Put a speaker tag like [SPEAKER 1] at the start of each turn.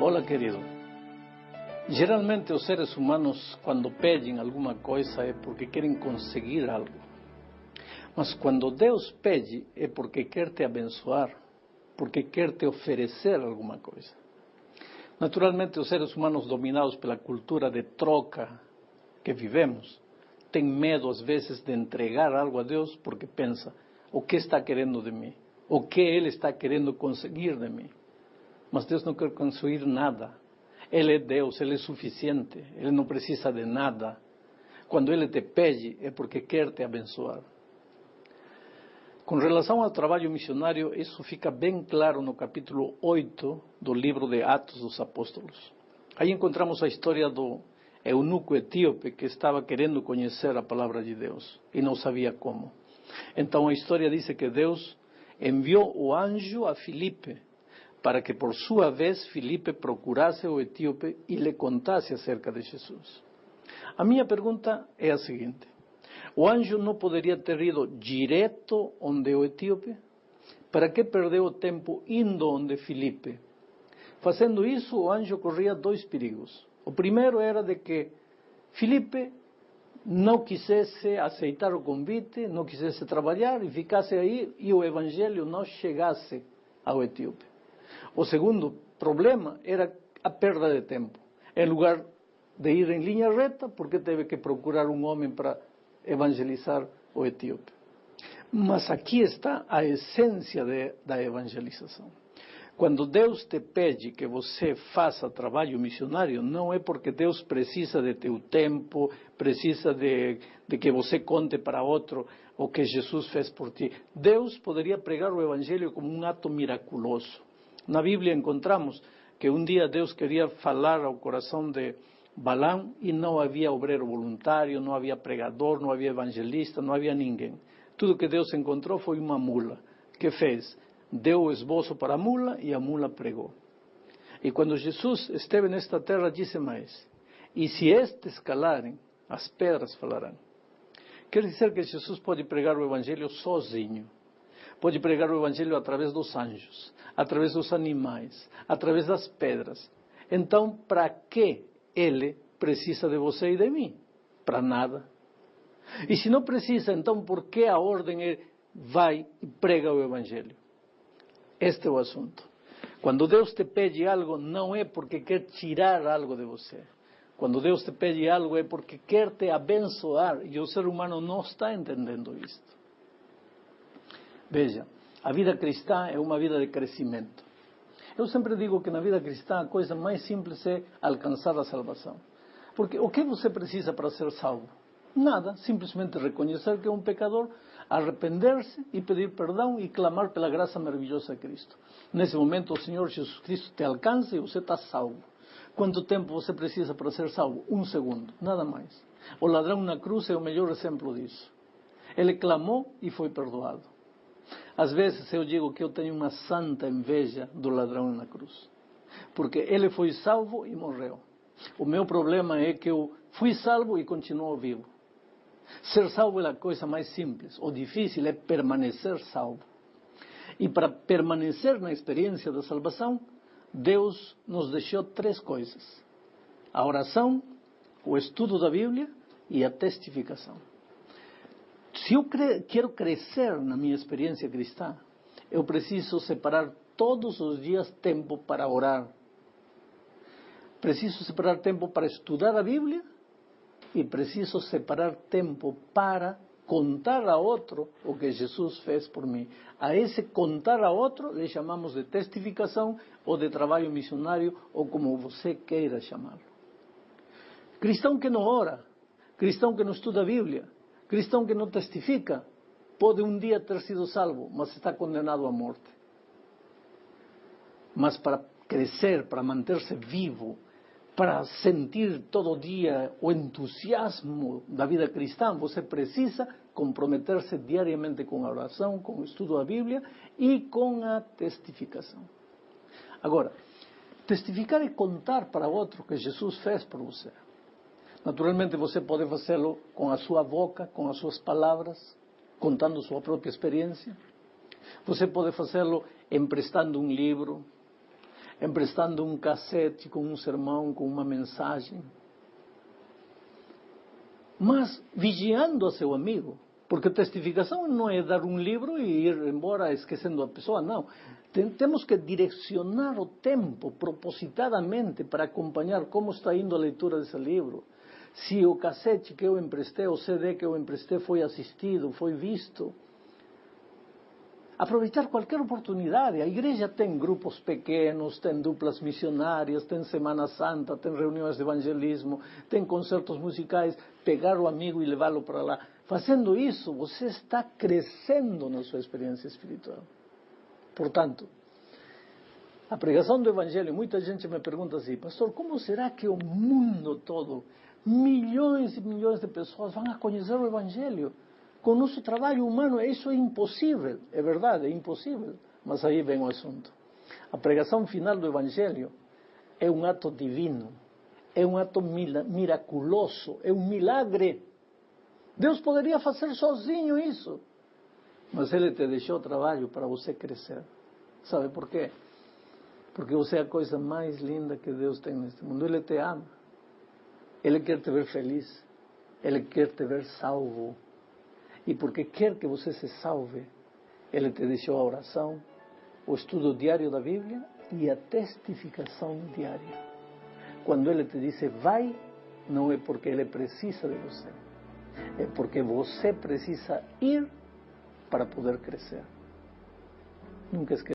[SPEAKER 1] Olá, querido. Geralmente os seres humanos, quando pedem alguma coisa, é porque querem conseguir algo. Mas quando Deus pede, é porque quer te abençoar, porque quer te oferecer alguma coisa. Naturalmente, os seres humanos dominados pela cultura de troca que vivemos, têm medo às vezes de entregar algo a Deus porque pensa, o que está querendo de mim? O que Ele está querendo conseguir de mim? Mas Deus não quer conseguir nada. Ele é Deus, Ele é suficiente, Ele não precisa de nada. Quando Ele te pede, é porque quer te abençoar. Com relação ao trabalho missionário, isso fica bem claro no capítulo 8 do livro de Atos dos Apóstolos. Aí encontramos a história do eunuco etíope que estava querendo conhecer a palavra de Deus e não sabia como. Então a história diz que Deus enviou o anjo a Filipe para que por sua vez Filipe procurasse o etíope e lhe contasse acerca de Jesus. A minha pergunta é a seguinte: o anjo não poderia ter ido direto onde o etíope? Para que perdeu o tempo indo onde Filipe? Fazendo isso, o anjo corria dois perigos. O primeiro era de que Filipe não quisesse aceitar o convite, não quisesse trabalhar e ficasse aí e o evangelho não chegasse ao etíope. O segundo problema era a perda de tempo. Em lugar de ir em linha reta, porque teve que procurar um homem para evangelizar o etíope. Mas aqui está a essência da evangelização. Quando Deus te pede que você faça trabalho missionário, não é porque Deus precisa de teu tempo, precisa de que você conte para outro o que Jesus fez por ti. Deus poderia pregar o evangelho como um ato miraculoso. Na Bíblia encontramos que um dia Deus queria falar ao coração de Balaam e não havia obreiro voluntário, não havia pregador, não havia evangelista, não havia ninguém. Tudo que Deus encontrou foi uma mula. Que fez? Deu o esboço para a mula e a mula pregou. E quando Jesus esteve nesta terra, disse mais: e se estes calarem, as pedras falarão. Quer dizer que Jesus pode pregar o evangelho sozinho. Pode pregar o evangelho através dos anjos, através dos animais, através das pedras. Então, para que Ele precisa de você e de mim? Para nada. E se não precisa, então por que a ordem é vai e prega o evangelho? Este é o assunto. Quando Deus te pede algo, não é porque quer tirar algo de você. Quando Deus te pede algo, é porque quer te abençoar. E o ser humano não está entendendo isto. Veja, a vida cristã é uma vida de crescimento. Eu sempre digo que na vida cristã a coisa mais simples é alcançar a salvação. Porque o que você precisa para ser salvo? Nada, simplesmente reconhecer que é um pecador, arrepender-se e pedir perdão e clamar pela graça maravilhosa de Cristo. Nesse momento o Senhor Jesus Cristo te alcança e você está salvo. Quanto tempo você precisa para ser salvo? 1 segundo, nada mais. O ladrão na cruz é o melhor exemplo disso. Ele clamou e foi perdoado. Às vezes eu digo que eu tenho uma santa inveja do ladrão na cruz. Porque ele foi salvo e morreu. O meu problema é que eu fui salvo e continuo vivo. Ser salvo é a coisa mais simples. O difícil é permanecer salvo. E para permanecer na experiência da salvação, Deus nos deixou 3 coisas: a oração, o estudo da Bíblia e a testificação. Se eu quero crescer na minha experiência cristã, eu preciso separar todos os dias tempo para orar. Preciso separar tempo para estudar a Bíblia e preciso separar tempo para contar a outro o que Jesus fez por mim. A esse contar a outro lhe chamamos de testificação ou de trabalho missionário ou como você queira chamá-lo. Cristão que não ora, cristão que não estuda a Bíblia, cristão que não testifica, pode um dia ter sido salvo, mas está condenado à morte. Mas para crescer, para manter-se vivo, para sentir todo dia o entusiasmo da vida cristã, você precisa comprometer-se diariamente com a oração, com o estudo da Bíblia e com a testificação. Agora, testificar é contar para outro o que Jesus fez por você. Naturalmente você pode fazê-lo com a sua boca, com as suas palavras, contando sua própria experiência. Você pode fazê-lo emprestando um livro, emprestando um cassete com um sermão, com uma mensagem, mas vigiando a seu amigo. Porque testificação não é dar um livro e ir embora esquecendo a pessoa, não. Temos que direcionar o tempo propositadamente para acompanhar como está indo a leitura desse livro. Se o cassete que eu emprestei, o CD que eu emprestei foi assistido, foi visto. Aproveitar qualquer oportunidade. A igreja tem grupos pequenos, tem duplas missionárias, tem Semana Santa, tem reuniões de evangelismo, tem concertos musicais. Pegar o amigo e levá-lo para lá. Fazendo isso, você está crescendo na sua experiência espiritual. Portanto, a pregação do Evangelho, muita gente me pergunta assim, pastor, como será que o mundo todo, milhões e milhões de pessoas vão a conhecer o Evangelho? Com o nosso trabalho humano, isso é impossível. É verdade, é impossível. Mas aí vem o assunto. A pregação final do Evangelho é um ato divino. É um ato miraculoso. É um milagre. Deus poderia fazer sozinho isso. Mas Ele te deixou trabalho para você crescer. Sabe por quê? Porque você é a coisa mais linda que Deus tem neste mundo. Ele te ama. Ele quer te ver feliz. Ele quer te ver salvo. E porque quer que você se salve, Ele te deixou a oração, o estudo diário da Bíblia e a testificação diária. Quando Ele te diz vai, não é porque Ele precisa de você. É porque você precisa ir para poder crescer. Nunca esqueça.